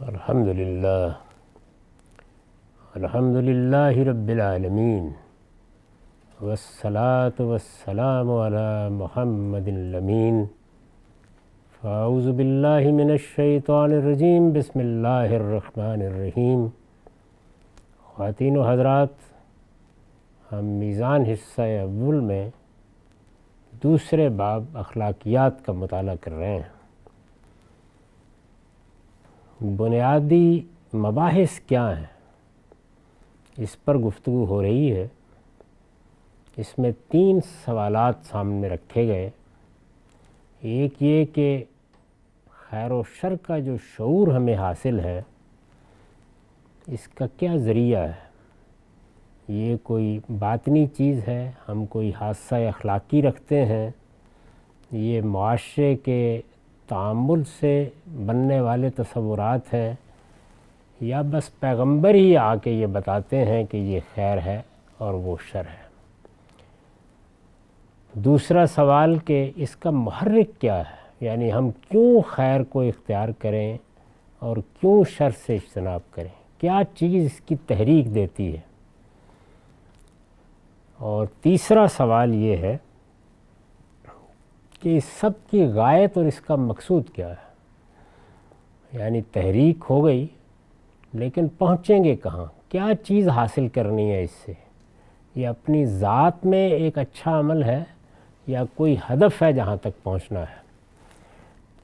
الحمدللہ رب العالمین والصلاة والسلام علی محمد الامین فاعوذ باللہ من الشیطان الرجیم بسم اللہ الرحمن الرحیم۔ خواتین و حضرات، ہم میزان حصہ اول میں دوسرے باب اخلاقیات کا مطالعہ کر رہے ہیں۔ بنیادی مباحث کیا ہیں اس پر گفتگو ہو رہی ہے۔ اس میں 3 سوالات سامنے رکھے گئے۔ ایک یہ کہ خیر و شر کا جو شعور ہمیں حاصل ہے اس کا کیا ذریعہ ہے؟ یہ کوئی باطنی چیز ہے، ہم کوئی حادثہ اخلاقی رکھتے ہیں، یہ معاشرے کے تعامل سے بننے والے تصورات ہیں، یا بس پیغمبر ہی آ کے یہ بتاتے ہیں کہ یہ خیر ہے اور وہ شر ہے؟ دوسرا سوال کہ اس کا محرک کیا ہے، یعنی ہم کیوں خیر کو اختیار کریں اور کیوں شر سے اجتناب کریں؟ کیا چیز اس کی تحریک دیتی ہے؟ اور تیسرا سوال یہ ہے کہ اس سب کی غایت اور اس کا مقصود کیا ہے؟ یعنی تحریک ہو گئی لیکن پہنچیں گے کہاں؟ کیا چیز حاصل کرنی ہے اس سے؟ یہ اپنی ذات میں ایک اچھا عمل ہے یا کوئی ہدف ہے جہاں تک پہنچنا ہے؟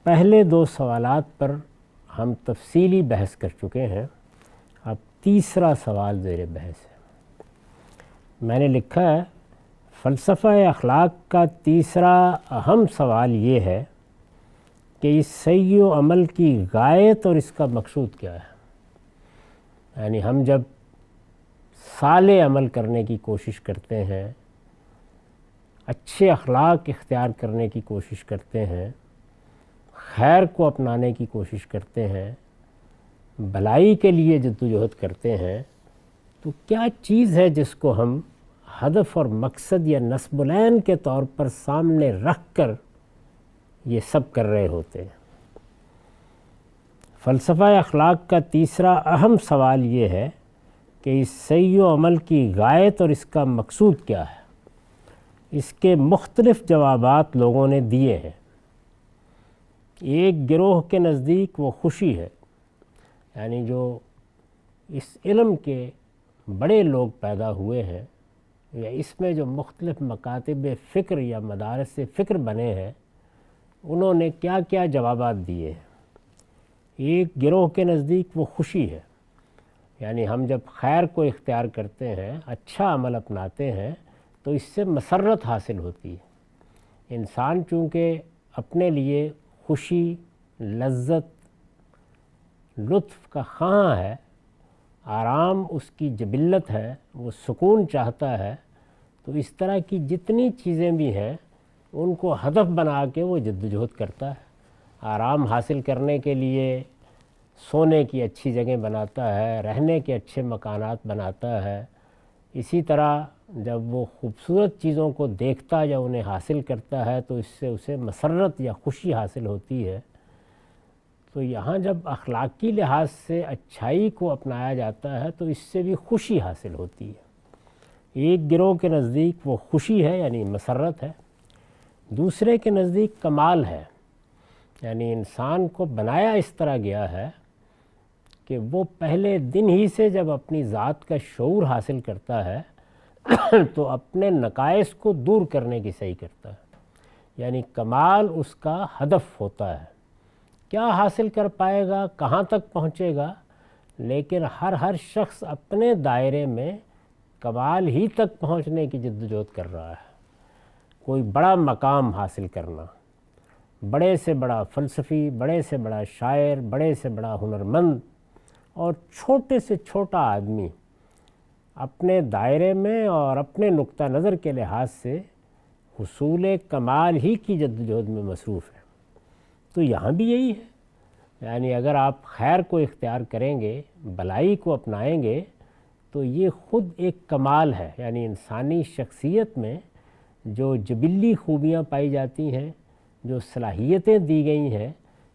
پہلے 2 سوالات پر ہم تفصیلی بحث کر چکے ہیں، اب تیسرا سوال زیر بحث ہے۔ میں نے لکھا ہے فلسفہ اخلاق کا تیسرا اہم سوال یہ ہے کہ اس سعی و عمل کی غایت اور اس کا مقصود کیا ہے؟ یعنی ہم جب صالح عمل کرنے کی کوشش کرتے ہیں، اچھے اخلاق اختیار کرنے کی کوشش کرتے ہیں، خیر کو اپنانے کی کوشش کرتے ہیں، بھلائی کے لیے جدوجہد کرتے ہیں، تو کیا چیز ہے جس کو ہم ہدف اور مقصد یا نصب العین کے طور پر سامنے رکھ کر یہ سب کر رہے ہوتے ہیں؟ فلسفہ اخلاق کا تیسرا اہم سوال یہ ہے کہ اس سعی و عمل کی غایت اور اس کا مقصود کیا ہے؟ اس کے مختلف جوابات لوگوں نے دیے ہیں۔ ایک گروہ کے نزدیک وہ خوشی ہے، یعنی جو اس علم کے بڑے لوگ پیدا ہوئے ہیں یا اس میں جو مختلف مکاتب فکر یا مدارس فکر بنے ہیں، انہوں نے کیا کیا جوابات دیے ہیں۔ ایک گروہ کے نزدیک وہ خوشی ہے، یعنی ہم جب خیر کو اختیار کرتے ہیں، اچھا عمل اپناتے ہیں تو اس سے مسرت حاصل ہوتی ہے۔ انسان چونکہ اپنے لیے خوشی، لذت، لطف کا خواہاں ہے، آرام اس کی جبلت ہے، وہ سکون چاہتا ہے، تو اس طرح کی جتنی چیزیں بھی ہیں ان کو ہدف بنا کے وہ جدوجہد کرتا ہے۔ آرام حاصل کرنے کے لیے سونے کی اچھی جگہ بناتا ہے، رہنے کے اچھے مکانات بناتا ہے۔ اسی طرح جب وہ خوبصورت چیزوں کو دیکھتا یا انہیں حاصل کرتا ہے تو اس سے اسے مسرت یا خوشی حاصل ہوتی ہے۔ تو یہاں جب اخلاقی لحاظ سے اچھائی کو اپنایا جاتا ہے تو اس سے بھی خوشی حاصل ہوتی ہے۔ ایک گروہ کے نزدیک وہ خوشی ہے، یعنی مسرت ہے۔ دوسرے کے نزدیک کمال ہے، یعنی انسان کو بنایا اس طرح گیا ہے کہ وہ پہلے دن ہی سے جب اپنی ذات کا شعور حاصل کرتا ہے تو اپنے نقائص کو دور کرنے کی سعی کرتا ہے، یعنی کمال اس کا ہدف ہوتا ہے۔ کیا حاصل کر پائے گا، کہاں تک پہنچے گا، لیکن ہر شخص اپنے دائرے میں کمال ہی تک پہنچنے کی جدوجہد کر رہا ہے۔ کوئی بڑا مقام حاصل کرنا، بڑے سے بڑا فلسفی، بڑے سے بڑا شاعر، بڑے سے بڑا ہنرمند، اور چھوٹے سے چھوٹا آدمی اپنے دائرے میں اور اپنے نقطہ نظر کے لحاظ سے حصول کمال ہی کی جدوجہد میں مصروف ہے۔ تو یہاں بھی یہی ہے، یعنی اگر آپ خیر کو اختیار کریں گے، بھلائی کو اپنائیں گے، تو یہ خود ایک کمال ہے، یعنی انسانی شخصیت میں جو جبلی خوبیاں پائی جاتی ہیں، جو صلاحیتیں دی گئی ہیں،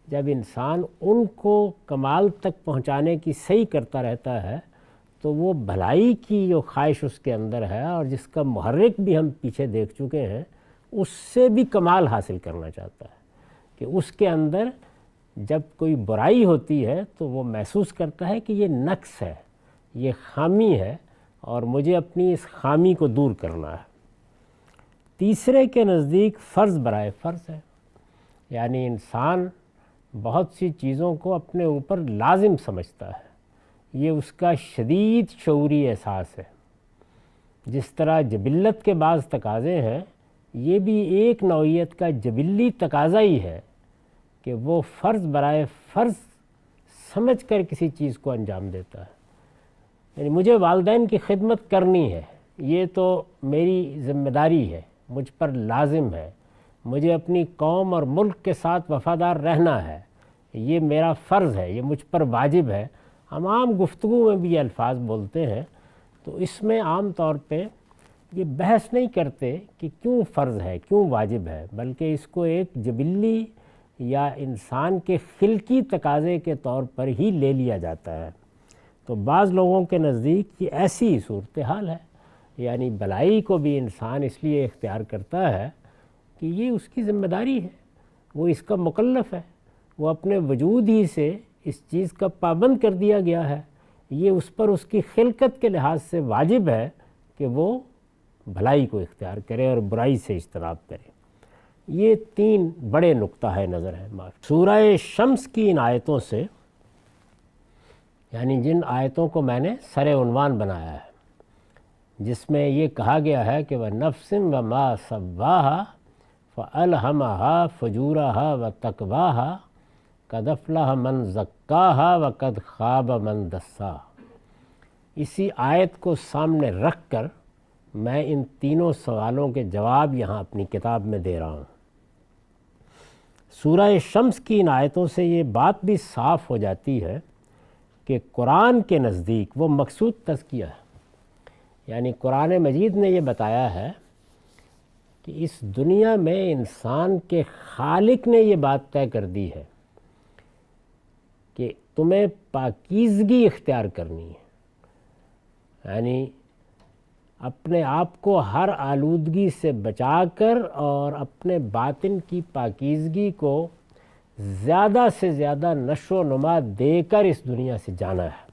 جب انسان ان کو کمال تک پہنچانے کی صحیح کرتا رہتا ہے تو وہ بھلائی کی جو خواہش اس کے اندر ہے اور جس کا محرک بھی ہم پیچھے دیکھ چکے ہیں، اس سے بھی کمال حاصل کرنا چاہتا ہے کہ اس کے اندر جب کوئی برائی ہوتی ہے تو وہ محسوس کرتا ہے کہ یہ نقص ہے، یہ خامی ہے اور مجھے اپنی اس خامی کو دور کرنا ہے۔ تیسرے کے نزدیک فرض برائے فرض ہے، یعنی انسان بہت سی چیزوں کو اپنے اوپر لازم سمجھتا ہے، یہ اس کا شدید شعوری احساس ہے۔ جس طرح جبلت کے بعض تقاضے ہیں، یہ بھی ایک نوعیت کا جبلی تقاضا ہی ہے کہ وہ فرض برائے فرض سمجھ کر کسی چیز کو انجام دیتا ہے۔ یعنی مجھے والدین کی خدمت کرنی ہے، یہ تو میری ذمہ داری ہے، مجھ پر لازم ہے، مجھے اپنی قوم اور ملک کے ساتھ وفادار رہنا ہے، یہ میرا فرض ہے، یہ مجھ پر واجب ہے۔ ہم عام گفتگو میں بھی یہ الفاظ بولتے ہیں تو اس میں عام طور پہ یہ بحث نہیں کرتے کہ کیوں فرض ہے، کیوں واجب ہے، بلکہ اس کو ایک جبلی یا انسان کے خلقی تقاضے کے طور پر ہی لے لیا جاتا ہے۔ تو بعض لوگوں کے نزدیک یہ ایسی صورتحال ہے، یعنی بھلائی کو بھی انسان اس لیے اختیار کرتا ہے کہ یہ اس کی ذمہ داری ہے، وہ اس کا مکلف ہے، وہ اپنے وجود ہی سے اس چیز کا پابند کر دیا گیا ہے، یہ اس پر اس کی خلقت کے لحاظ سے واجب ہے کہ وہ بھلائی کو اختیار کرے اور برائی سے اجتناب کرے۔ یہ تین بڑے نقطہ نظر ہیں۔ سورہ شمس کی ان آیتوں سے، یعنی جن آیتوں کو میں نے سر عنوان بنایا ہے، جس میں یہ کہا گیا ہے کہ وَنَفْسٍ وَمَا سَوَّاهَا فَأَلْهَمَهَا فُجُورَهَا وَتَقْوَاهَا قَدْ أَفْلَحَ مَنْ زَكَّاهَا وَقَدْ خَابَ مَنْ دَسَّاهَا۔ اسی آیت کو سامنے رکھ کر میں ان تینوں سوالوں کے جواب یہاں اپنی کتاب میں دے رہا ہوں۔ سورہ شمس کی ان آیتوں سے یہ بات بھی صاف ہو جاتی ہے کہ قرآن کے نزدیک وہ مقصود تزکیہ ہے، یعنی قرآن مجید نے یہ بتایا ہے کہ اس دنیا میں انسان کے خالق نے یہ بات طے کر دی ہے کہ تمہیں پاکیزگی اختیار کرنی ہے، یعنی اپنے آپ کو ہر آلودگی سے بچا کر اور اپنے باطن کی پاکیزگی کو زیادہ سے زیادہ نشو و نما دے کر اس دنیا سے جانا ہے۔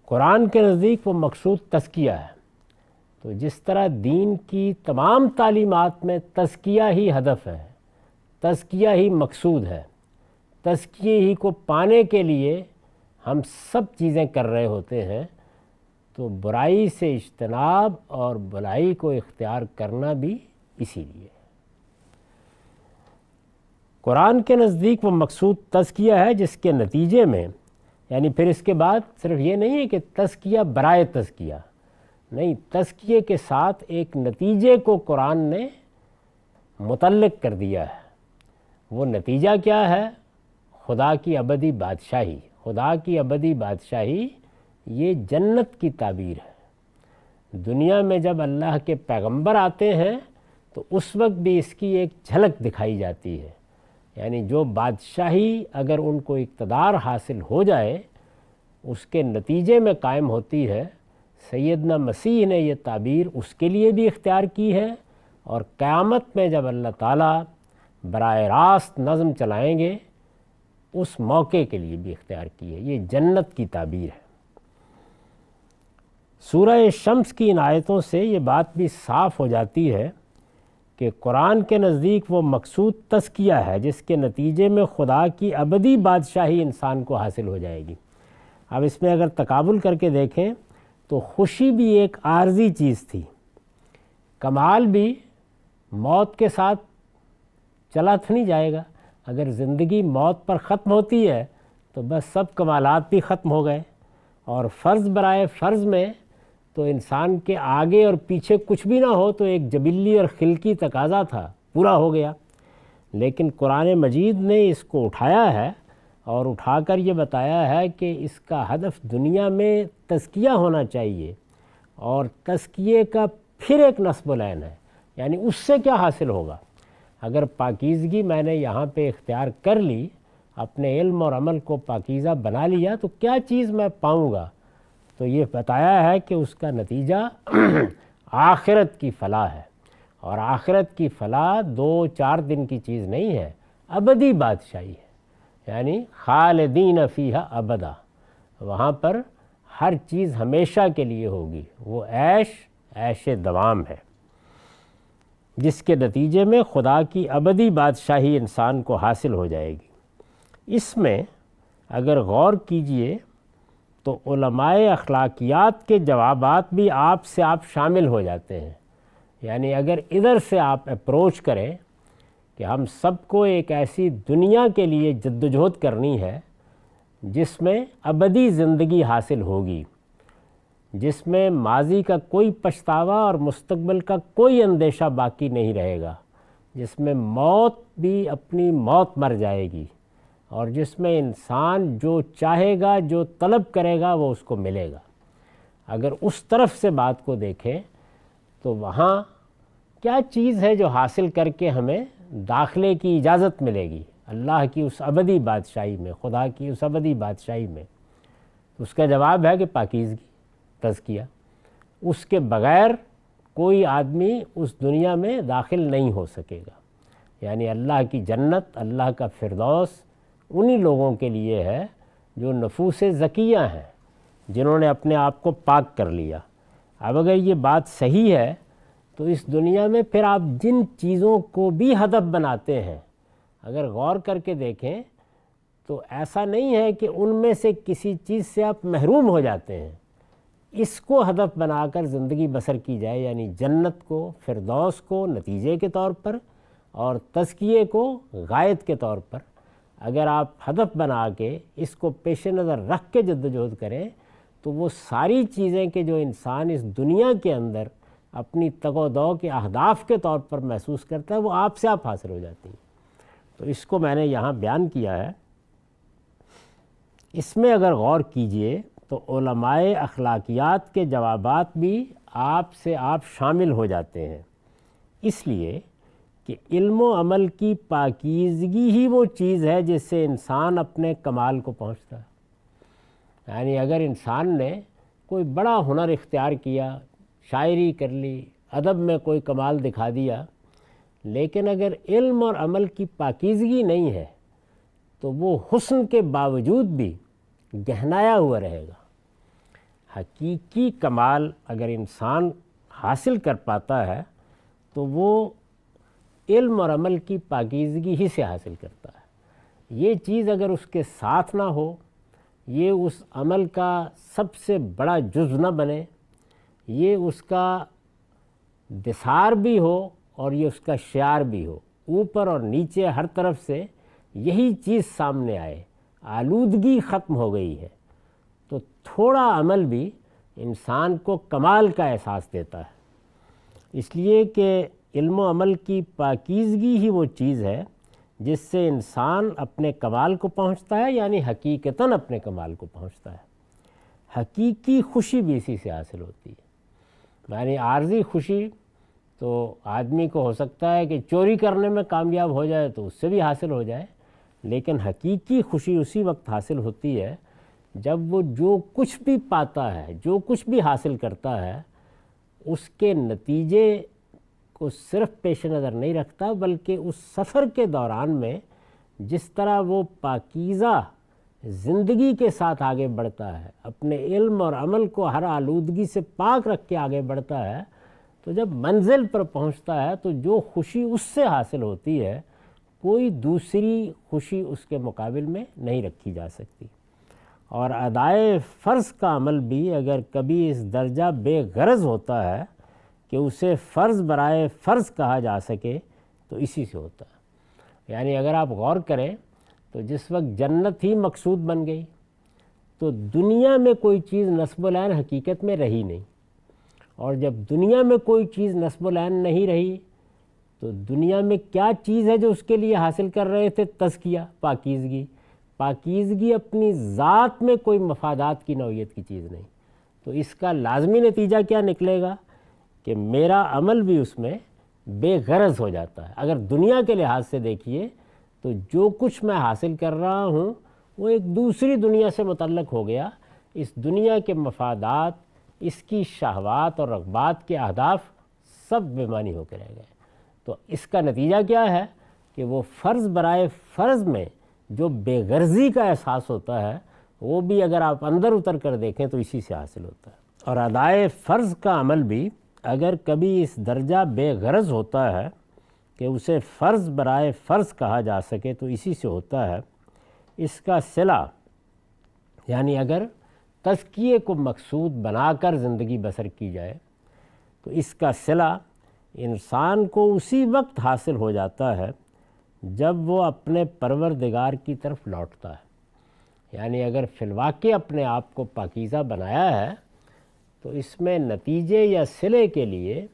قرآن کے نزدیک وہ مقصود تزکیہ ہے۔ تو جس طرح دین کی تمام تعلیمات میں تزکیہ ہی ہدف ہے، تزکیہ ہی مقصود ہے، تزکیے ہی کو پانے کے لیے ہم سب چیزیں کر رہے ہوتے ہیں، تو برائی سے اجتناب اور بھلائی کو اختیار کرنا بھی اسی لیے۔ قرآن کے نزدیک وہ مقصود تزکیہ ہے جس کے نتیجے میں، یعنی پھر اس کے بعد صرف یہ نہیں ہے کہ تزکیہ برائے تزکیہ، نہیں، تزکیے کے ساتھ ایک نتیجے کو قرآن نے متعلق کر دیا ہے۔ وہ نتیجہ کیا ہے؟ خدا کی ابدی بادشاہی۔ خدا کی ابدی بادشاہی یہ جنت کی تعبیر ہے۔ دنیا میں جب اللہ کے پیغمبر آتے ہیں تو اس وقت بھی اس کی ایک جھلک دکھائی جاتی ہے، یعنی جو بادشاہی اگر ان کو اقتدار حاصل ہو جائے اس کے نتیجے میں قائم ہوتی ہے۔ سیدنا مسیح نے یہ تعبیر اس کے لیے بھی اختیار کی ہے، اور قیامت میں جب اللہ تعالیٰ براہ راست نظم چلائیں گے اس موقع کے لیے بھی اختیار کی ہے۔ یہ جنت کی تعبیر ہے۔ سورہ شمس کی ان آیتوں سے یہ بات بھی صاف ہو جاتی ہے کہ قرآن کے نزدیک وہ مقصود تزکیہ ہے جس کے نتیجے میں خدا کی ابدی بادشاہی انسان کو حاصل ہو جائے گی۔ اب اس میں اگر تقابل کر کے دیکھیں تو خوشی بھی ایک عارضی چیز تھی، کمال بھی موت کے ساتھ چلا تو نہیں جائے گا۔ اگر زندگی موت پر ختم ہوتی ہے تو بس سب کمالات بھی ختم ہو گئے، اور فرض برائے فرض میں تو انسان کے آگے اور پیچھے کچھ بھی نہ ہو تو ایک جبلی اور خلقی تقاضا تھا، پورا ہو گیا۔ لیکن قرآن مجید نے اس کو اٹھایا ہے اور اٹھا کر یہ بتایا ہے کہ اس کا ہدف دنیا میں تزکیہ ہونا چاہیے، اور تزکیے کا پھر ایک نصب العین ہے، یعنی اس سے کیا حاصل ہوگا؟ اگر پاکیزگی میں نے یہاں پہ اختیار کر لی، اپنے علم اور عمل کو پاکیزہ بنا لیا، تو کیا چیز میں پاؤں گا؟ تو یہ بتایا ہے کہ اس کا نتیجہ آخرت کی فلاح ہے، اور آخرت کی فلاح 2-4 دن کی چیز نہیں ہے، ابدی بادشاہی ہے، یعنی خالدین فیہا ابدا، وہاں پر ہر چیز ہمیشہ کے لیے ہوگی، وہ عیش دوام ہے، جس کے نتیجے میں خدا کی ابدی بادشاہی انسان کو حاصل ہو جائے گی۔ اس میں اگر غور کیجئے تو علماء اخلاقیات کے جوابات بھی آپ شامل ہو جاتے ہیں، یعنی اگر ادھر سے آپ اپروچ کریں کہ ہم سب کو ایک ایسی دنیا کے لیے جدوجہد کرنی ہے جس میں ابدی زندگی حاصل ہوگی، جس میں ماضی کا کوئی پچھتاوا اور مستقبل کا کوئی اندیشہ باقی نہیں رہے گا، جس میں موت بھی اپنی موت مر جائے گی، اور جس میں انسان جو چاہے گا، جو طلب کرے گا، وہ اس کو ملے گا۔ اگر اس طرف سے بات کو دیکھیں تو وہاں کیا چیز ہے جو حاصل کر کے ہمیں داخلے کی اجازت ملے گی اللہ کی اس ابدی بادشاہی میں، خدا کی اس ابدی بادشاہی میں؟ اس کا جواب ہے کہ پاکیزگی، تزکیہ۔ اس کے بغیر کوئی آدمی اس دنیا میں داخل نہیں ہو سکے گا، یعنی اللہ کی جنت، اللہ کا فردوس انہی لوگوں کے لیے ہے جو نفوس زکیہ ہیں، جنہوں نے اپنے آپ کو پاک کر لیا۔ اب اگر یہ بات صحیح ہے تو اس دنیا میں پھر آپ جن چیزوں کو بھی ہدف بناتے ہیں، اگر غور کر کے دیکھیں تو ایسا نہیں ہے کہ ان میں سے کسی چیز سے آپ محروم ہو جاتے ہیں، اس کو ہدف بنا کر زندگی بسر کی جائے، یعنی جنت کو، فردوس کو نتیجے کے طور پر، اور تزکیے کو غائط کے طور پر اگر آپ ہدف بنا کے اس کو پیش نظر رکھ کے جدوجہد کریں تو وہ ساری چیزیں کہ جو انسان اس دنیا کے اندر اپنی تگ و دو کے اہداف کے طور پر محسوس کرتا ہے، وہ آپ حاصل ہو جاتی ہیں۔ تو اس کو میں نے یہاں بیان کیا ہے۔ اس میں اگر غور کیجئے تو علماء اخلاقیات کے جوابات بھی آپ شامل ہو جاتے ہیں، اس لیے کہ علم و عمل کی پاکیزگی ہی وہ چیز ہے جس سے انسان اپنے کمال کو پہنچتا ہے۔ یعنی اگر انسان نے کوئی بڑا ہنر اختیار کیا، شاعری کر لی، ادب میں کوئی کمال دکھا دیا، لیکن اگر علم اور عمل کی پاکیزگی نہیں ہے تو وہ حسن کے باوجود بھی گہنایا ہوا رہے گا۔ حقیقی کمال اگر انسان حاصل کر پاتا ہے تو وہ علم اور عمل کی پاکیزگی ہی سے حاصل کرتا ہے۔ یہ چیز اگر اس کے ساتھ نہ ہو، یہ اس عمل کا سب سے بڑا جزو نہ بنے، یہ اس کا دثار بھی ہو اور یہ اس کا شعار بھی ہو، اوپر اور نیچے ہر طرف سے یہی چیز سامنے آئے، آلودگی ختم ہو گئی ہے، تو تھوڑا عمل بھی انسان کو کمال کا احساس دیتا ہے۔ اس لیے کہ علم و عمل کی پاکیزگی ہی وہ چیز ہے جس سے انسان اپنے کمال کو پہنچتا ہے، یعنی حقیقتاً اپنے کمال کو پہنچتا ہے۔ حقیقی خوشی بھی اسی سے حاصل ہوتی ہے۔ یعنی عارضی خوشی تو آدمی کو ہو سکتا ہے کہ چوری کرنے میں کامیاب ہو جائے تو اس سے بھی حاصل ہو جائے، لیکن حقیقی خوشی اسی وقت حاصل ہوتی ہے جب وہ جو کچھ بھی پاتا ہے، جو کچھ بھی حاصل کرتا ہے، اس کے نتیجے کو صرف پیش نظر نہیں رکھتا، بلکہ اس سفر کے دوران میں جس طرح وہ پاکیزہ زندگی کے ساتھ آگے بڑھتا ہے، اپنے علم اور عمل کو ہر آلودگی سے پاک رکھ کے آگے بڑھتا ہے، تو جب منزل پر پہنچتا ہے تو جو خوشی اس سے حاصل ہوتی ہے کوئی دوسری خوشی اس کے مقابل میں نہیں رکھی جا سکتی۔ اور ادائے فرض کا عمل بھی اگر کبھی اس درجہ بے غرض ہوتا ہے کہ اسے فرض برائے فرض کہا جا سکے تو اسی سے ہوتا ہے۔ یعنی اگر آپ غور کریں تو جس وقت جنت ہی مقصود بن گئی تو دنیا میں کوئی چیز نسب العین حقیقت میں رہی نہیں، اور جب دنیا میں کوئی چیز نسب العین نہیں رہی تو دنیا میں کیا چیز ہے جو اس کے لیے حاصل کر رہے تھے؟ تزکیہ، پاکیزگی۔ پاکیزگی اپنی ذات میں کوئی مفادات کی نوعیت کی چیز نہیں، تو اس کا لازمی نتیجہ کیا نکلے گا کہ میرا عمل بھی اس میں بے غرض ہو جاتا ہے۔ اگر دنیا کے لحاظ سے دیکھیے تو جو کچھ میں حاصل کر رہا ہوں وہ ایک دوسری دنیا سے متعلق ہو گیا، اس دنیا کے مفادات، اس کی شہوات اور رغبات کے اہداف سب بے معنی ہو کے رہ گئے۔ تو اس کا نتیجہ کیا ہے کہ وہ فرض برائے فرض میں جو بے غرضی کا احساس ہوتا ہے وہ بھی اگر آپ اندر اتر کر دیکھیں تو اسی سے حاصل ہوتا ہے۔ اور ادائے فرض کا عمل بھی اگر کبھی اس درجہ بے غرض ہوتا ہے کہ اسے فرض برائے فرض کہا جا سکے تو اسی سے ہوتا ہے۔ اس کا صلہ یعنی اگر تزکیے کو مقصود بنا کر زندگی بسر کی جائے تو اس کا صلہ انسان کو اسی وقت حاصل ہو جاتا ہے جب وہ اپنے پروردگار کی طرف لوٹتا ہے۔ یعنی اگر فی الواقع اپنے آپ کو پاکیزہ بنایا ہے تو اس میں نتیجے یا صلے کے لیے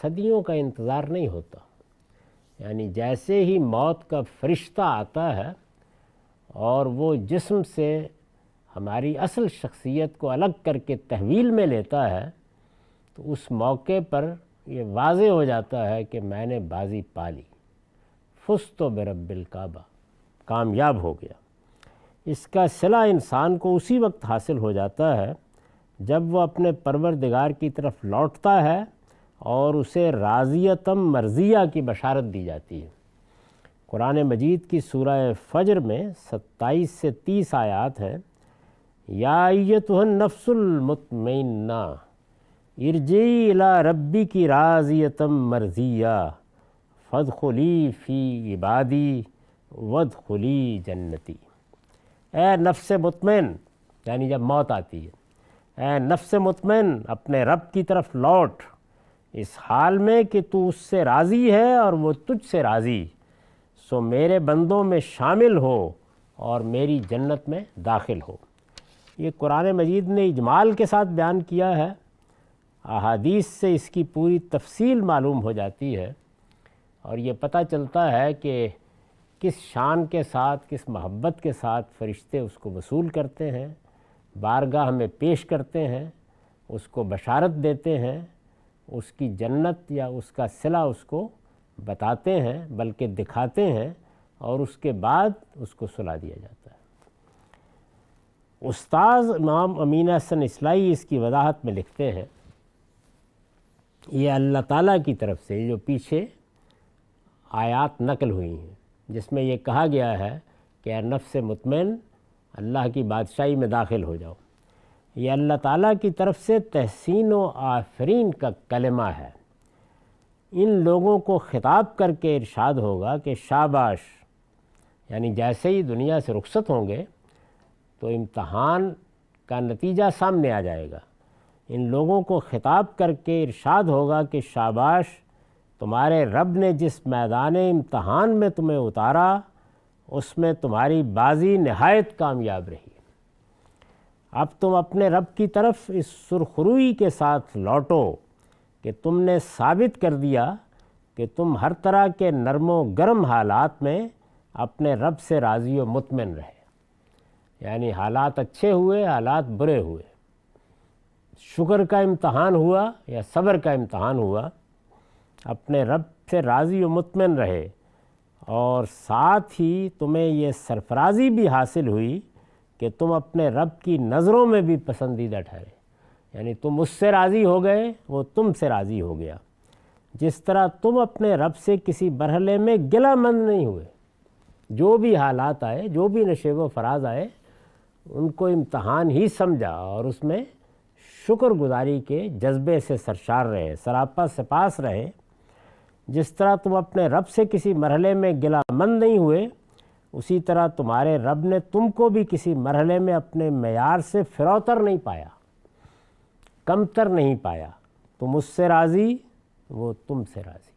صدیوں کا انتظار نہیں ہوتا۔ یعنی جیسے ہی موت کا فرشتہ آتا ہے اور وہ جسم سے ہماری اصل شخصیت کو الگ کر کے تحویل میں لیتا ہے تو اس موقع پر یہ واضح ہو جاتا ہے کہ میں نے بازی پا لی، فزت برب الکعبہ، کامیاب ہو گیا۔ اس کا صلہ انسان کو اسی وقت حاصل ہو جاتا ہے جب وہ اپنے پروردگار کی طرف لوٹتا ہے اور اسے راضیتم مرضیہ کی بشارت دی جاتی ہے۔ قرآن مجید کی سورہ فجر میں 27 سے 30 آیات ہیں۔ یا ایتھا النفس المطمئنہ ارجعی الی ربک راضیۃ مرضیہ فادخلی فی عبادی وادخلی جنتی۔ اے نفس مطمئن، یعنی جب موت آتی ہے، اے نفس مطمئن اپنے رب کی طرف لوٹ اس حال میں کہ تو اس سے راضی ہے اور وہ تجھ سے راضی، سو میرے بندوں میں شامل ہو اور میری جنت میں داخل ہو۔ یہ قرآن مجید نے اجمال کے ساتھ بیان کیا ہے، احادیث سے اس کی پوری تفصیل معلوم ہو جاتی ہے اور یہ پتہ چلتا ہے کہ کس شان کے ساتھ، کس محبت کے ساتھ فرشتے اس کو وصول کرتے ہیں، بارگاہ میں پیش کرتے ہیں، اس کو بشارت دیتے ہیں، اس کی جنت یا اس کا صلہ اس کو بتاتے ہیں بلکہ دکھاتے ہیں، اور اس کے بعد اس کو سلا دیا جاتا ہے۔ استاذ امام امین احسن اصلاحی اس کی وضاحت میں لکھتے ہیں، یہ اللہ تعالیٰ کی طرف سے جو پیچھے آیات نقل ہوئی ہیں جس میں یہ کہا گیا ہے کہ اے نفس مطمئن اللہ کی بادشاہی میں داخل ہو جاؤ، یہ اللہ تعالیٰ کی طرف سے تحسین و آفرین کا کلمہ ہے۔ ان لوگوں کو خطاب کر کے ارشاد ہوگا کہ شاباش، یعنی جیسے ہی دنیا سے رخصت ہوں گے تو امتحان کا نتیجہ سامنے آ جائے گا۔ ان لوگوں کو خطاب کر کے ارشاد ہوگا کہ شاباش، تمہارے رب نے جس میدان امتحان میں تمہیں اتارا اس میں تمہاری بازی نہایت کامیاب رہی۔ اب تم اپنے رب کی طرف اس سرخروئی کے ساتھ لوٹو کہ تم نے ثابت کر دیا کہ تم ہر طرح کے نرم و گرم حالات میں اپنے رب سے راضی و مطمئن رہے۔ یعنی حالات اچھے ہوئے، حالات برے ہوئے، شکر کا امتحان ہوا یا صبر کا امتحان ہوا، اپنے رب سے راضی و مطمئن رہے، اور ساتھ ہی تمہیں یہ سرفرازی بھی حاصل ہوئی کہ تم اپنے رب کی نظروں میں بھی پسندیدہ ٹھہرے۔ یعنی تم اس سے راضی ہو گئے، وہ تم سے راضی ہو گیا۔ جس طرح تم اپنے رب سے کسی مرحلے میں گلہ مند نہیں ہوئے، جو بھی حالات آئے، جو بھی نشیب و فراز آئے، ان کو امتحان ہی سمجھا اور اس میں شکر گزاری کے جذبے سے سرشار رہے، سراپا سپاس رہے۔ جس طرح تم اپنے رب سے کسی مرحلے میں گلہ مند نہیں ہوئے، اسی طرح تمہارے رب نے تم کو بھی کسی مرحلے میں اپنے معیار سے فروتر نہیں پایا، کمتر نہیں پایا۔ تم اس سے راضی، وہ تم سے راضی۔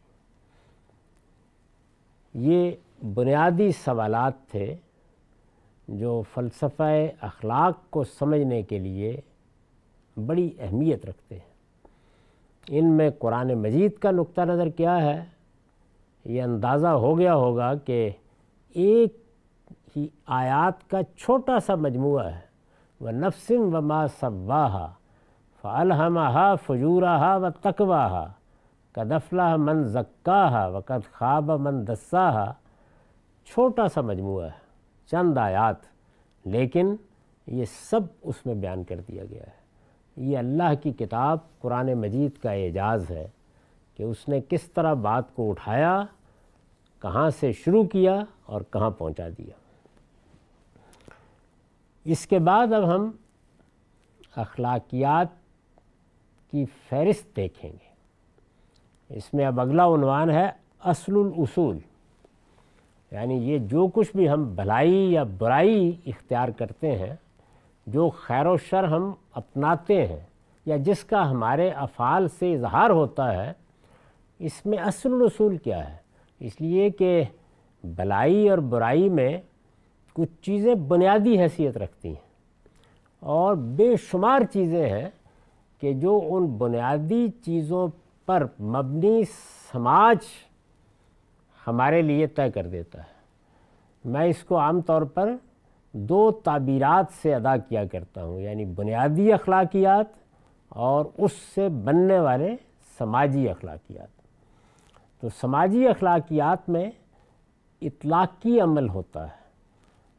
یہ بنیادی سوالات تھے جو فلسفہ اخلاق کو سمجھنے کے لیے بڑی اہمیت رکھتے ہیں۔ ان میں قرآن مجید کا نقطہ نظر کیا ہے، یہ اندازہ ہو گیا ہوگا کہ ایک ہی آیات کا چھوٹا سا مجموعہ ہے، وَنَفْسٍ وَمَا سَوَّاهَا فَأَلْهَمَهَا فُجُورَهَا وَتَقْوَاهَا قد افلح من زکاہا وقد خاب من دساہا، چھوٹا سا مجموعہ ہے، چند آیات، لیکن یہ سب اس میں بیان کر دیا گیا ہے۔ یہ اللہ کی کتاب قرآن مجید کا اعجاز ہے کہ اس نے کس طرح بات کو اٹھایا، کہاں سے شروع کیا اور کہاں پہنچا دیا۔ اس کے بعد اب ہم اخلاقیات کی فہرست دیکھیں گے۔ اس میں اب اگلا عنوان ہے اصل الاصول، یعنی یہ جو کچھ بھی ہم بھلائی یا برائی اختیار کرتے ہیں، جو خیر و شر ہم اپناتے ہیں یا جس کا ہمارے افعال سے اظہار ہوتا ہے، اس میں اصل الاصول کیا ہے؟ اس لیے کہ بھلائی اور برائی میں کچھ چیزیں بنیادی حیثیت رکھتی ہیں اور بے شمار چیزیں ہیں کہ جو ان بنیادی چیزوں پر مبنی سماج ہمارے لیے طے کر دیتا ہے۔ میں اس کو عام طور پر دو تعبیرات سے ادا کیا کرتا ہوں، یعنی بنیادی اخلاقیات اور اس سے بننے والے سماجی اخلاقیات۔ تو سماجی اخلاقیات میں اطلاقی عمل ہوتا ہے،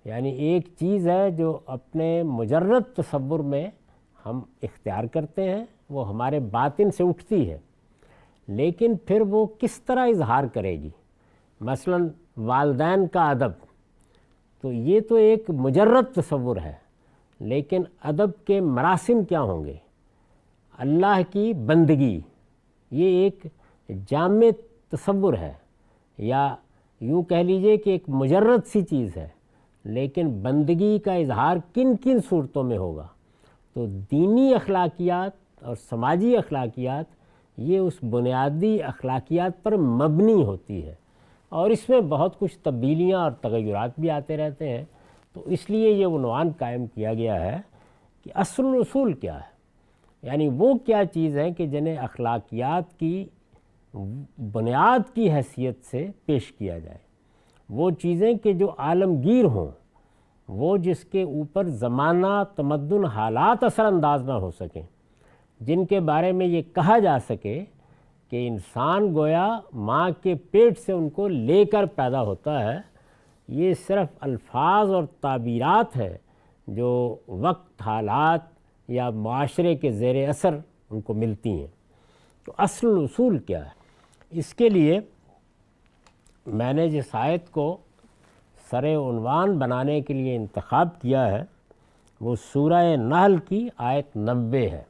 یعنی ایک چیز ہے جو اپنے مجرد تصور میں ہم اختیار کرتے ہیں، وہ ہمارے باطن سے اٹھتی ہے، لیکن پھر وہ کس طرح اظہار کرے گی۔ مثلا والدین کا ادب، تو یہ تو ایک مجرد تصور ہے، لیکن ادب کے مراسم کیا ہوں گے؟ اللہ کی بندگی، یہ ایک جامع تصور ہے، یا یوں کہہ لیجئے کہ ایک مجرد سی چیز ہے، لیکن بندگی کا اظہار کن کن صورتوں میں ہوگا؟ تو دینی اخلاقیات اور سماجی اخلاقیات یہ اس بنیادی اخلاقیات پر مبنی ہوتی ہے، اور اس میں بہت کچھ تبدیلیاں اور تغیرات بھی آتے رہتے ہیں۔ تو اس لیے یہ عنوان قائم کیا گیا ہے کہ اصل الاصول کیا ہے، یعنی وہ کیا چیز ہے کہ جنہیں اخلاقیات کی بنیاد کی حیثیت سے پیش کیا جائے، وہ چیزیں کہ جو عالمگیر ہوں، وہ جس کے اوپر زمانہ، تمدن، حالات اثر انداز نہ ہو سکیں، جن کے بارے میں یہ کہا جا سکے کہ انسان گویا ماں کے پیٹ سے ان کو لے کر پیدا ہوتا ہے۔ یہ صرف الفاظ اور تعبیرات ہیں جو وقت، حالات یا معاشرے کے زیر اثر ان کو ملتی ہیں۔ تو اصل اصول کیا ہے؟ اس کے لیے میں نے جس آیت کو سر عنوان بنانے کے لیے انتخاب کیا ہے وہ سورہ نحل کی آیت 90 ہے۔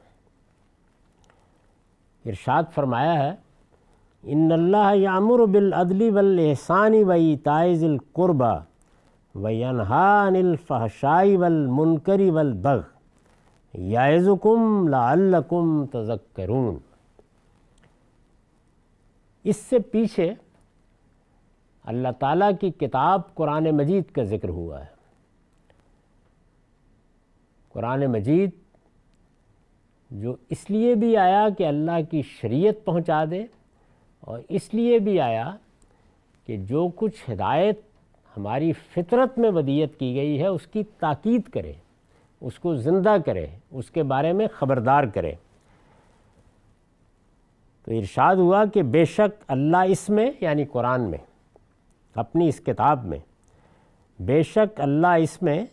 ارشاد فرمایا ہے، ان اللہ یامر بالعدل والاحسان وایتاء ذی القربی وینہی عن الفحشاء والمنکر والبغی یعظکم لعلکم تذکرون۔ اس سے پیچھے اللہ تعالیٰ کی کتاب قرآن مجید کا ذکر ہوا ہے۔ قرآن مجید جو اس لیے بھی آیا کہ اللہ کی شریعت پہنچا دے، اور اس لیے بھی آیا کہ جو کچھ ہدایت ہماری فطرت میں ودیت کی گئی ہے اس کی تاکید کرے، اس کو زندہ کرے، اس کے بارے میں خبردار کرے۔ تو ارشاد ہوا کہ بے شک اللہ اس میں، یعنی قرآن میں، اپنی اس کتاب میں، بے شک اللہ اس میں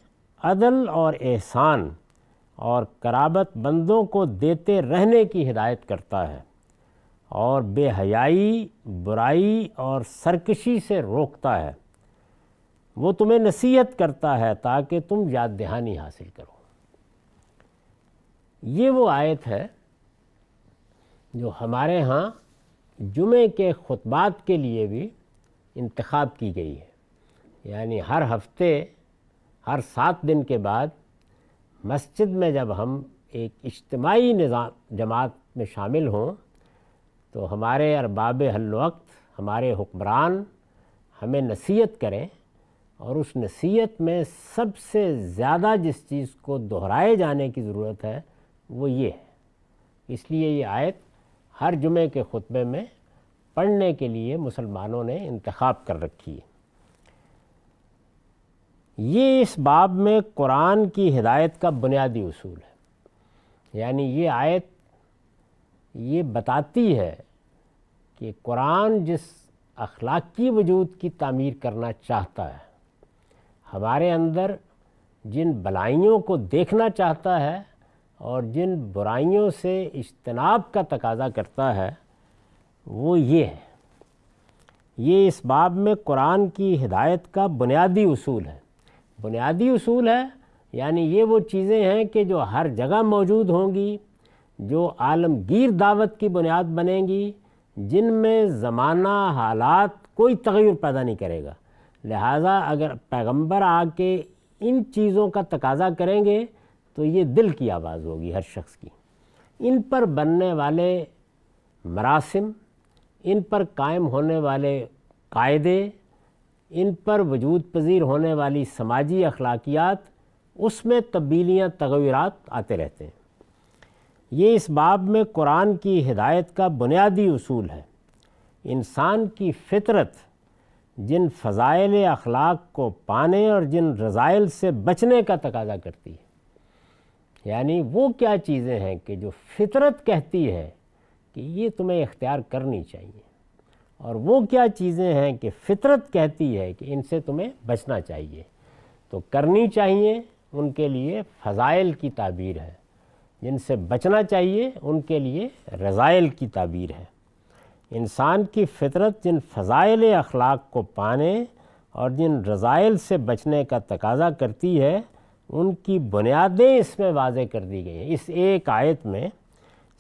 عدل اور احسان اور قرابت بندوں کو دیتے رہنے کی ہدایت کرتا ہے، اور بے حیائی، برائی اور سرکشی سے روکتا ہے۔ وہ تمہیں نصیحت کرتا ہے تاکہ تم یاد دہانی حاصل کرو۔ یہ وہ آیت ہے جو ہمارے ہاں جمعے کے خطبات کے لیے بھی انتخاب کی گئی ہے، یعنی ہر ہفتے، ہر 7 دن کے بعد مسجد میں جب ہم ایک اجتماعی جماعت میں شامل ہوں تو ہمارے ارباب حل وقت، ہمارے حکمران ہمیں نصیحت کریں، اور اس نصیحت میں سب سے زیادہ جس چیز کو دہرائے جانے کی ضرورت ہے وہ یہ ہے۔ اس لیے یہ آیت ہر جمعے کے خطبے میں پڑھنے کے لیے مسلمانوں نے انتخاب کر رکھی ہے۔ یہ اس باب میں قرآن کی ہدایت کا بنیادی اصول ہے، یعنی یہ آیت یہ بتاتی ہے کہ قرآن جس اخلاقی وجود کی تعمیر کرنا چاہتا ہے، ہمارے اندر جن بلائیوں کو دیکھنا چاہتا ہے اور جن برائیوں سے اجتناب کا تقاضا کرتا ہے، وہ یہ ہے. یہ اس باب میں قرآن کی ہدایت کا بنیادی اصول ہے. بنیادی اصول ہے یعنی یہ وہ چیزیں ہیں کہ جو ہر جگہ موجود ہوں گی، جو عالمگیر دعوت کی بنیاد بنیں گی، جن میں زمانہ حالات کوئی تغیر پیدا نہیں کرے گا. لہٰذا اگر پیغمبر آ کے ان چیزوں کا تقاضا کریں گے تو یہ دل کی آواز ہوگی ہر شخص کی. ان پر بننے والے مراسم، ان پر قائم ہونے والے قاعدے، ان پر وجود پذیر ہونے والی سماجی اخلاقیات، اس میں تبدیلیاں، تغیرات آتے رہتے ہیں. یہ اس باب میں قرآن کی ہدایت کا بنیادی اصول ہے. انسان کی فطرت جن فضائل اخلاق کو پانے اور جن رذائل سے بچنے کا تقاضا کرتی ہے، یعنی وہ کیا چیزیں ہیں کہ جو فطرت کہتی ہے کہ یہ تمہیں اختیار کرنی چاہیے، اور وہ کیا چیزیں ہیں کہ فطرت کہتی ہے کہ ان سے تمہیں بچنا چاہیے. تو کرنی چاہیے ان کے لیے فضائل کی تعبیر ہے، جن سے بچنا چاہیے ان کے لیے رذائل کی تعبیر ہے. انسان کی فطرت جن فضائل اخلاق کو پانے اور جن رذائل سے بچنے کا تقاضا کرتی ہے، ان کی بنیادیں اس میں واضح کر دی گئی ہیں. اس ایک آیت میں،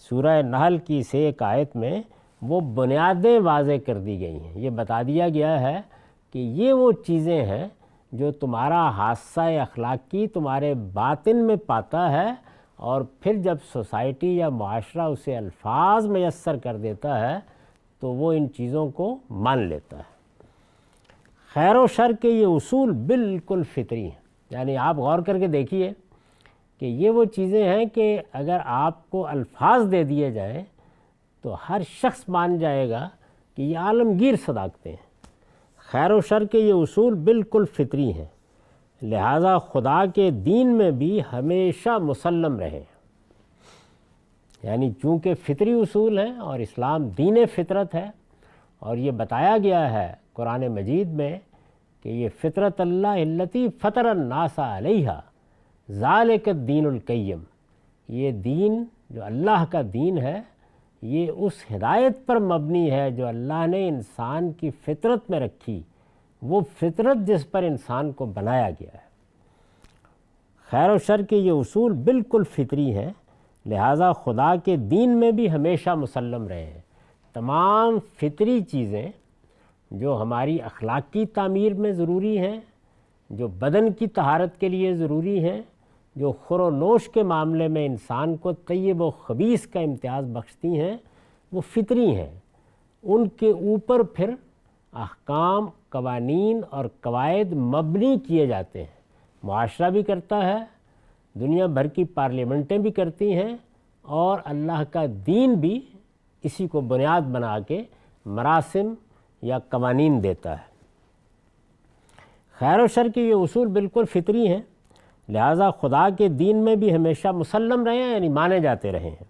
سورہ نحل کی اس ایک آیت میں وہ بنیادیں واضح کر دی گئی ہیں. یہ بتا دیا گیا ہے کہ یہ وہ چیزیں ہیں جو تمہارا حادثہ اخلاقی تمہارے باطن میں پاتا ہے، اور پھر جب سوسائٹی یا معاشرہ اسے الفاظ میسر کر دیتا ہے تو وہ ان چیزوں کو مان لیتا ہے. خیر و شر کے یہ اصول بالکل فطری ہیں. یعنی آپ غور کر کے دیکھیے کہ یہ وہ چیزیں ہیں کہ اگر آپ کو الفاظ دے دیے جائیں تو ہر شخص مان جائے گا کہ یہ عالمگیر صداقتیں ہیں. خیر و شر کے یہ اصول بالکل فطری ہیں، لہٰذا خدا کے دین میں بھی ہمیشہ مسلم رہے. یعنی چونکہ فطری اصول ہیں اور اسلام دین فطرت ہے، اور یہ بتایا گیا ہے قرآن مجید میں کہ یہ فطرت اللہ التی فطر الناس علیہا ذالک الدین القیم. یہ دین جو اللہ کا دین ہے، یہ اس ہدایت پر مبنی ہے جو اللہ نے انسان کی فطرت میں رکھی، وہ فطرت جس پر انسان کو بنایا گیا ہے. خیر و شر کے یہ اصول بالکل فطری ہیں، لہٰذا خدا کے دین میں بھی ہمیشہ مسلم رہے ہیں. تمام فطری چیزیں جو ہماری اخلاقی تعمیر میں ضروری ہیں، جو بدن کی طہارت کے لیے ضروری ہیں، جو خور و نوش کے معاملے میں انسان کو طیب و خبیث کا امتیاز بخشتی ہیں، وہ فطری ہیں. ان کے اوپر پھر احکام، قوانین اور قواعد مبنی کیے جاتے ہیں. معاشرہ بھی کرتا ہے، دنیا بھر کی پارلیمنٹیں بھی کرتی ہیں، اور اللہ کا دین بھی اسی کو بنیاد بنا کے مراسم یا قوانین دیتا ہے. خیر و شر کے یہ اصول بالکل فطری ہیں، لہٰذا خدا کے دین میں بھی ہمیشہ مسلم رہے ہیں، یعنی مانے جاتے رہے ہیں.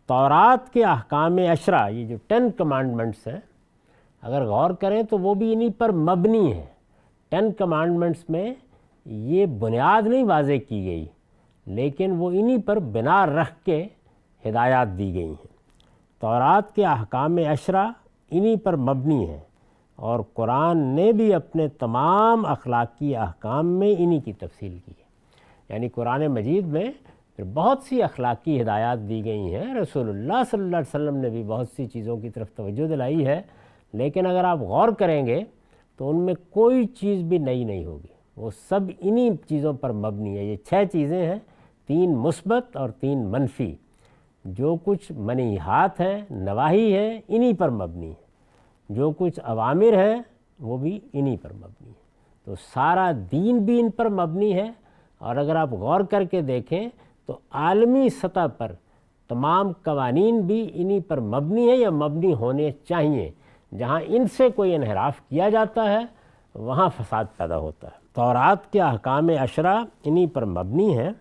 تورات کے احکام 10، یہ جو 10 کمانڈمنٹس ہیں، اگر غور کریں تو وہ بھی انہی پر مبنی ہیں. 10 کمانڈمنٹس میں یہ بنیاد نہیں واضح کی گئی، لیکن وہ انہی پر بنا رکھ کے ہدایات دی گئی ہیں. تورات کے احکام 10 انہی پر مبنی ہیں، اور قرآن نے بھی اپنے تمام اخلاقی احکام میں انہی کی تفصیل کی ہے. یعنی قرآن مجید میں پھر بہت سی اخلاقی ہدایات دی گئی ہیں. رسول اللہ صلی اللہ علیہ وسلم نے بھی بہت سی چیزوں کی طرف توجہ دلائی ہے، لیکن اگر آپ غور کریں گے تو ان میں کوئی چیز بھی نئی نہیں ہوگی، وہ سب انہی چیزوں پر مبنی ہے. یہ 6 چیزیں ہیں، 3 مثبت اور 3 منفی. جو کچھ منہیات ہیں، نواہی ہیں، انہی پر مبنی ہے. جو کچھ اوامر ہے وہ بھی انہی پر مبنی ہے. تو سارا دین بھی ان پر مبنی ہے. اور اگر آپ غور کر کے دیکھیں تو عالمی سطح پر تمام قوانین بھی انہی پر مبنی ہیں یا مبنی ہونے چاہیے. جہاں ان سے کوئی انحراف کیا جاتا ہے وہاں فساد پیدا ہوتا ہے. تورات کے احکام 10 انہی پر مبنی ہیں،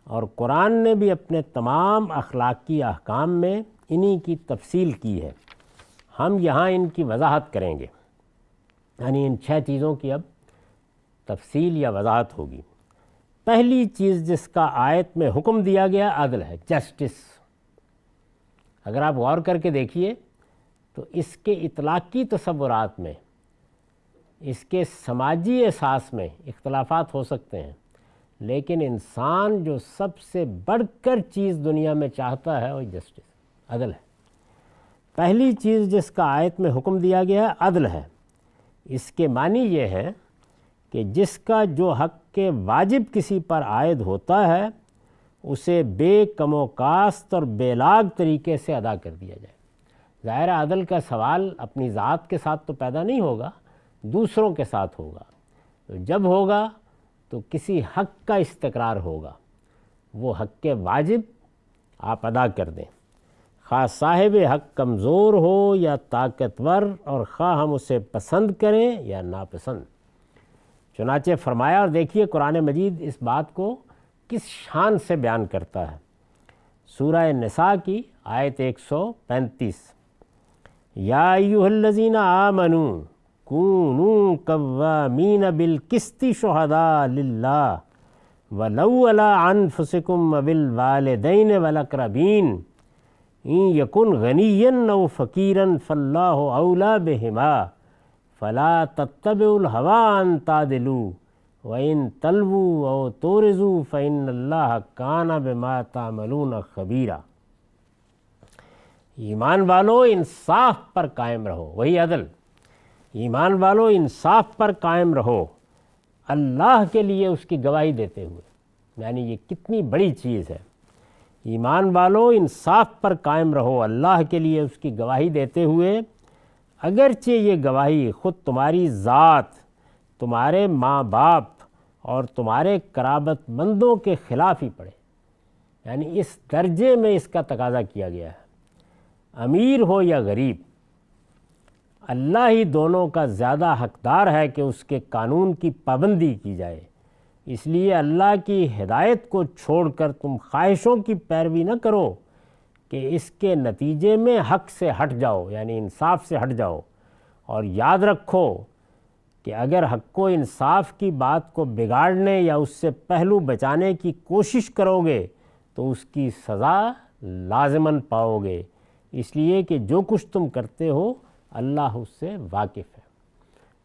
اور قرآن نے بھی اپنے تمام اخلاقی احکام میں انہی کی تفصیل کی ہے. ہم یہاں ان کی وضاحت کریں گے، یعنی ان 6 چیزوں کی اب تفصیل یا وضاحت ہوگی۔ پہلی چیز جس کا آیت میں حکم دیا گیا عدل ہے، جسٹس۔ اگر آپ غور کر کے دیکھیے تو اس کے اطلاقی تصورات میں، اس کے سماجی احساس میں اختلافات ہو سکتے ہیں، لیکن انسان جو سب سے بڑھ کر چیز دنیا میں چاہتا ہے وہ جسٹس، عدل ہے۔ پہلی چیز جس کا آیت میں حکم دیا گیا ہے عدل ہے۔ اس کے معنی یہ ہے کہ جس کا جو حق کے واجب کسی پر عائد ہوتا ہے اسے بے کم و کاست اور بے لاگ طریقے سے ادا کر دیا جائے۔ ظاہر عدل کا سوال اپنی ذات کے ساتھ تو پیدا نہیں ہوگا، دوسروں کے ساتھ ہوگا۔ تو جب ہوگا تو کسی حق کا استقرار ہوگا، وہ حق کے واجب آپ ادا کر دیں، خواہ صاحب حق کمزور ہو یا طاقتور، اور خواہ ہم اسے پسند کریں یا ناپسند۔ چنانچہ فرمایا، اور دیکھیے قرآن مجید اس بات کو کس شان سے بیان کرتا ہے۔ سورہ نساء کی آیت 135، یا ایھا الذین آمنوا کونوا قوامین بالقسط شہداء للہ ولو علی انفسکم وبالوالدین والاقربین ان یکن غنیا او فقیرا فاللہ اولی بہما فلا تتبعوا الہوی ان تعدلوا وَإِن تَلْوُوا أَوْ تُعْرِضُوا فَإِنَّ اللَّهَ كَانَ بِمَا تَعْمَلُونَ خَبِيرًا۔ ایمان والو انصاف پر قائم رہو، وہی عدل۔ ایمان والو انصاف پر قائم رہو اللہ کے لیے اس کی گواہی دیتے ہوئے، یعنی یہ کتنی بڑی چیز ہے۔ ایمان والو انصاف پر قائم رہو اللہ کے لیے اس کی گواہی دیتے ہوئے، اگرچہ یہ گواہی خود تمہاری ذات، تمہارے ماں باپ اور تمہارے قرابت مندوں کے خلاف ہی پڑے، یعنی اس درجے میں اس کا تقاضا کیا گیا ہے۔ امیر ہو یا غریب، اللہ ہی دونوں کا زیادہ حقدار ہے کہ اس کے قانون کی پابندی کی جائے۔ اس لیے اللہ کی ہدایت کو چھوڑ کر تم خواہشوں کی پیروی نہ کرو کہ اس کے نتیجے میں حق سے ہٹ جاؤ، یعنی انصاف سے ہٹ جاؤ۔ اور یاد رکھو کہ اگر حق و انصاف کی بات کو بگاڑنے یا اس سے پہلو بچانے کی کوشش کرو گے تو اس کی سزا لازماً پاؤ گے، اس لیے کہ جو کچھ تم کرتے ہو اللہ اس سے واقف ہے۔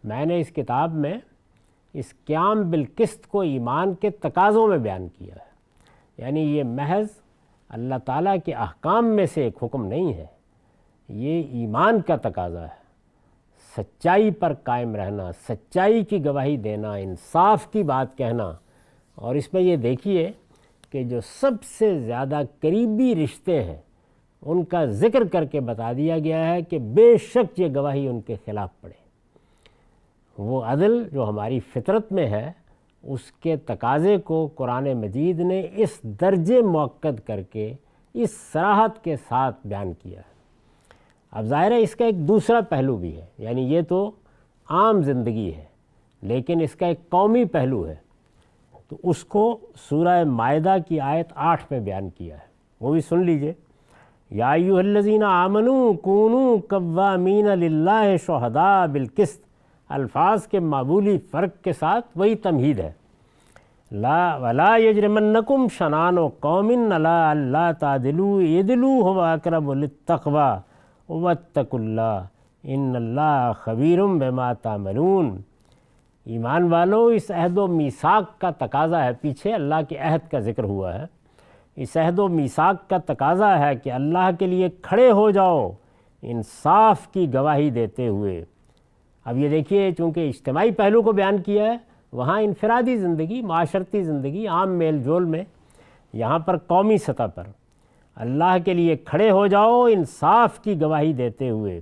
میں نے اس کتاب میں اس قیام بالقسط کو ایمان کے تقاضوں میں بیان کیا ہے، یعنی یہ محض اللہ تعالیٰ کے احکام میں سے ایک حکم نہیں ہے، یہ ایمان کا تقاضا ہے۔ سچائی پر قائم رہنا، سچائی کی گواہی دینا، انصاف کی بات کہنا۔ اور اس میں یہ دیکھیے کہ جو سب سے زیادہ قریبی رشتے ہیں ان کا ذکر کر کے بتا دیا گیا ہے کہ بے شک یہ گواہی ان کے خلاف پڑے۔ وہ عدل جو ہماری فطرت میں ہے اس کے تقاضے کو قرآن مجید نے اس درجے موقد کر کے اس صراحت کے ساتھ بیان کیا ہے۔ اب ظاہر ہے اس کا ایک دوسرا پہلو بھی ہے، یعنی یہ تو عام زندگی ہے، لیکن اس کا ایک قومی پہلو ہے، تو اس کو سورہ مائدہ کی آیت 8 میں بیان کیا ہے، وہ بھی سن لیجئے۔ یا ایھا الذین آمنوا کونوا قوامین للہ شہداء بالقسط، الفاظ کے معمولی فرق کے ساتھ وہی تمہید ہے۔ ولا یجرمنکم شنآن قوم علی الا تعدلوا اعدلوا ھو اقرب للتقوی واتقوا اللہ ان اللہ خبیر بما تعملون۔ ایمان والو اس عہد و میثاق کا تقاضا ہے، پیچھے اللہ کے عہد کا ذکر ہوا ہے، اس عہد و میثاق کا تقاضا ہے کہ اللہ کے لیے کھڑے ہو جاؤ انصاف کی گواہی دیتے ہوئے۔ اب یہ دیکھیے چونکہ اجتماعی پہلو کو بیان کیا ہے، وہاں انفرادی زندگی، معاشرتی زندگی، عام میل جول میں، یہاں پر قومی سطح پر اللہ کے لیے کھڑے ہو جاؤ انصاف کی گواہی دیتے ہوئے،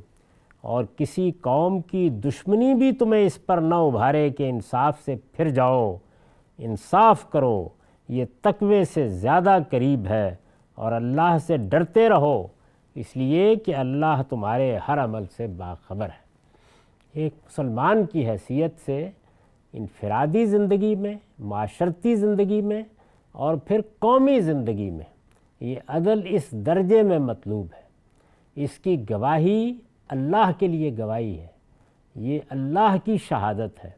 اور کسی قوم کی دشمنی بھی تمہیں اس پر نہ ابھارے کہ انصاف سے پھر جاؤ، انصاف کرو، یہ تقوی سے زیادہ قریب ہے، اور اللہ سے ڈرتے رہو اس لیے کہ اللہ تمہارے ہر عمل سے باخبر ہے۔ ایک مسلمان کی حیثیت سے انفرادی زندگی میں، معاشرتی زندگی میں، اور پھر قومی زندگی میں یہ عدل اس درجے میں مطلوب ہے۔ اس کی گواہی اللہ کے لیے گواہی ہے، یہ اللہ کی شہادت ہے،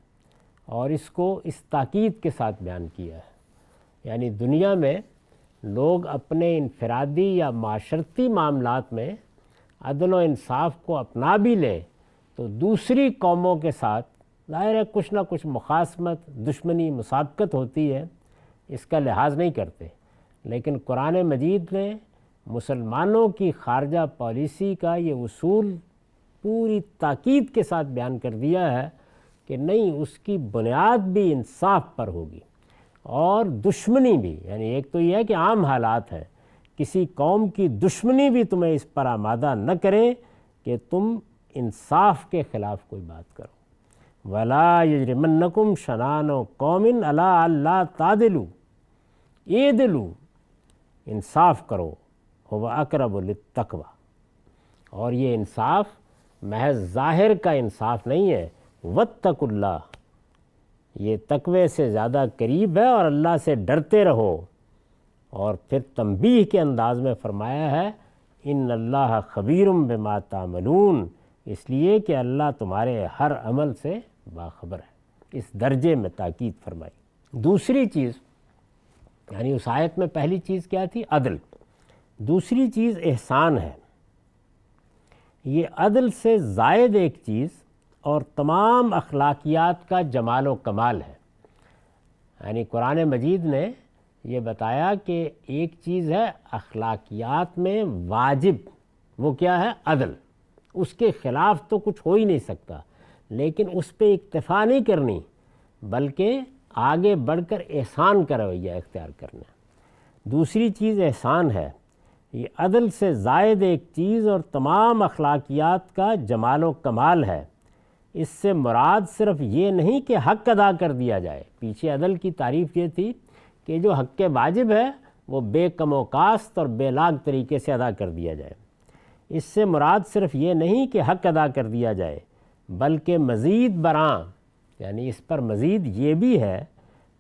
اور اس کو اس تاکید کے ساتھ بیان کیا ہے۔ یعنی دنیا میں لوگ اپنے انفرادی یا معاشرتی معاملات میں عدل و انصاف کو اپنا بھی لیں تو دوسری قوموں کے ساتھ ظاہر ہے کچھ نہ کچھ مخاصمت، دشمنی، مسابقت ہوتی ہے، اس کا لحاظ نہیں کرتے۔ لیکن قرآن مجید نے مسلمانوں کی خارجہ پالیسی کا یہ اصول پوری تاکید کے ساتھ بیان کر دیا ہے کہ نہیں، اس کی بنیاد بھی انصاف پر ہوگی اور دشمنی بھی، یعنی ایک تو یہ ہے کہ عام حالات ہیں، کسی قوم کی دشمنی بھی تمہیں اس پر آمادہ نہ کرے کہ تم انصاف کے خلاف کوئی بات کرو۔ وَلَا يَجْرِمَنَّكُمْ شَنَآنُ قَوْمٍ عَلَىٰ أَلَّا تَعْدِلُوا، اعدلوا، انصاف کرو، هُوَ أَقْرَبُ لِلتَّقْوَىٰ، اور یہ انصاف محض ظاہر کا انصاف نہیں ہے، وَاتَّقُوا اللَّهَ، یہ تقوی سے زیادہ قریب ہے، اور اللہ سے ڈرتے رہو۔ اور پھر تنبیہ کے انداز میں فرمایا ہے ان اللہ خبیر بما تعملون، اس لیے کہ اللہ تمہارے ہر عمل سے باخبر ہے، اس درجے میں تاکید فرمائی۔ دوسری چیز، یعنی اس آیت میں پہلی چیز کیا تھی؟ عدل۔ دوسری چیز احسان ہے۔ یہ عدل سے زائد ایک چیز اور تمام اخلاقیات کا جمال و کمال ہے۔ یعنی قرآن مجید نے یہ بتایا کہ ایک چیز ہے اخلاقیات میں واجب، وہ کیا ہے؟ عدل، اس کے خلاف تو کچھ ہو ہی نہیں سکتا، لیکن اس پہ اکتفا نہیں کرنی بلکہ آگے بڑھ کر احسان کا رویہ اختیار کرنا۔ دوسری چیز احسان ہے۔ یہ عدل سے زائد ایک چیز اور تمام اخلاقیات کا جمال و کمال ہے۔ اس سے مراد صرف یہ نہیں کہ حق ادا کر دیا جائے، پیچھے عدل کی تعریف یہ تھی کہ جو حق واجب ہے وہ بے کم و کاست اور بے لاگ طریقے سے ادا کر دیا جائے۔ اس سے مراد صرف یہ نہیں کہ حق ادا کر دیا جائے بلکہ مزید برآں، یعنی اس پر مزید یہ بھی ہے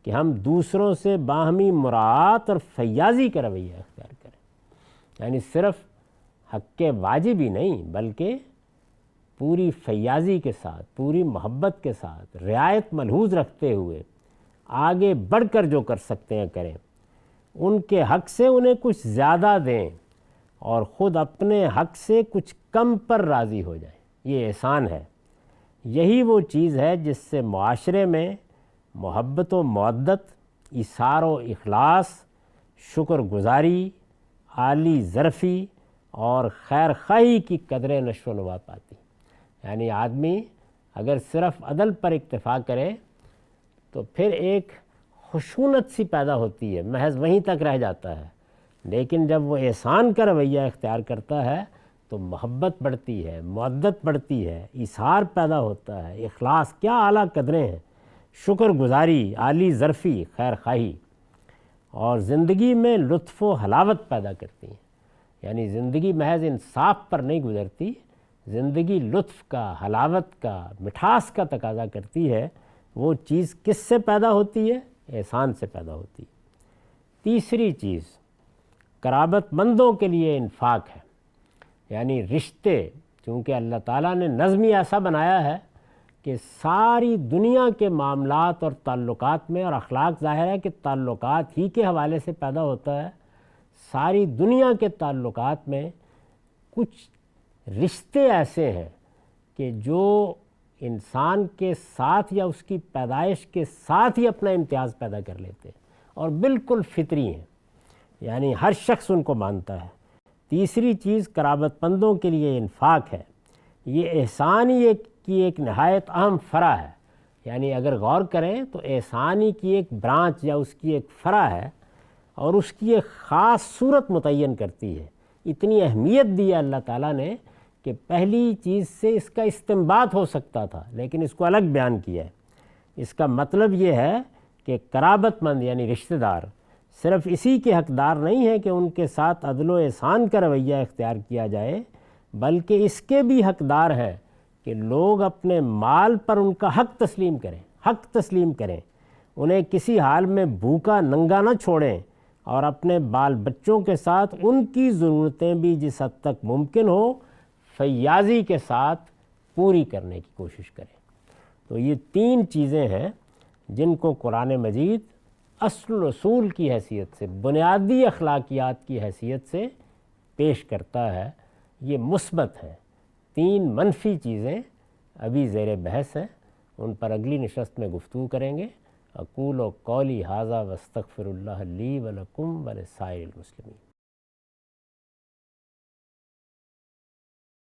کہ ہم دوسروں سے باہمی مراعات اور فیاضی کا رویہ اختیار کریں۔ یعنی صرف حق واجب ہی نہیں بلکہ پوری فیاضی کے ساتھ، پوری محبت کے ساتھ، رعایت ملحوظ رکھتے ہوئے آگے بڑھ کر جو کر سکتے ہیں کریں، ان کے حق سے انہیں کچھ زیادہ دیں اور خود اپنے حق سے کچھ کم پر راضی ہو جائیں۔ یہ احسان ہے۔ یہی وہ چیز ہے جس سے معاشرے میں محبت و مودت، ایثار و اخلاص، شکر گزاری، عالی ظرفی اور خیر خواہی کی قدریں نشو و نما پاتی۔ یعنی آدمی اگر صرف عدل پر اکتفا کرے تو پھر ایک خشونت سی پیدا ہوتی ہے، محض وہیں تک رہ جاتا ہے، لیکن جب وہ احسان کا رویہ اختیار کرتا ہے تو محبت بڑھتی ہے، مودت بڑھتی ہے، ایثار پیدا ہوتا ہے، اخلاص، کیا اعلیٰ قدریں ہیں، شکر گزاری، عالی ظرفی، خیر خواہی، اور زندگی میں لطف و حلاوت پیدا کرتی ہیں۔ یعنی زندگی محض انصاف پر نہیں گزرتی، زندگی لطف کا، حلاوت کا، مٹھاس کا تقاضا کرتی ہے۔ وہ چیز کس سے پیدا ہوتی ہے؟ احسان سے پیدا ہوتی ہے۔ تیسری چیز قرابت مندوں کے لیے انفاق ہے۔ یعنی رشتے، چونکہ اللہ تعالیٰ نے نظم ہی ایسا بنایا ہے کہ ساری دنیا کے معاملات اور تعلقات میں، اور اخلاق ظاہر ہے کہ تعلقات ہی کے حوالے سے پیدا ہوتا ہے، ساری دنیا کے تعلقات میں کچھ رشتے ایسے ہیں کہ جو انسان کے ساتھ یا اس کی پیدائش کے ساتھ ہی اپنا امتیاز پیدا کر لیتے ہیں اور بالکل فطری ہیں، یعنی ہر شخص ان کو مانتا ہے۔ تیسری چیز قرابت مندوں کے لیے انفاق ہے۔ یہ احسانی کی ایک نہایت اہم فرع ہے۔ یعنی اگر غور کریں تو احسانی کی ایک برانچ یا اس کی ایک فرع ہے اور اس کی ایک خاص صورت متعین کرتی ہے۔ اتنی اہمیت دی ہے اللہ تعالیٰ نے کہ پہلی چیز سے اس کا استنباط ہو سکتا تھا لیکن اس کو الگ بیان کیا ہے۔ اس کا مطلب یہ ہے کہ قرابت مند یعنی رشتہ دار صرف اسی کے حقدار نہیں ہے کہ ان کے ساتھ عدل و احسان کا رویہ اختیار کیا جائے، بلکہ اس کے بھی حقدار ہیں کہ لوگ اپنے مال پر ان کا حق تسلیم کریں، انہیں کسی حال میں بھوکا ننگا نہ چھوڑیں، اور اپنے بال بچوں کے ساتھ ان کی ضرورتیں بھی جس حد تک ممکن ہو فیاضی کے ساتھ پوری کرنے کی کوشش کریں۔ تو یہ 3 چیزیں ہیں جن کو قرآن مجید اصل اصول کی حیثیت سے، بنیادی اخلاقیات کی حیثیت سے پیش کرتا ہے۔ یہ مثبت ہیں۔ 3 منفی چیزیں ابھی زیر بحث ہیں، ان پر اگلی نشست میں گفتگو کریں گے۔ اقول قولی ھذا واستغفر اللہ لی ولکم ولسائر المسلمین۔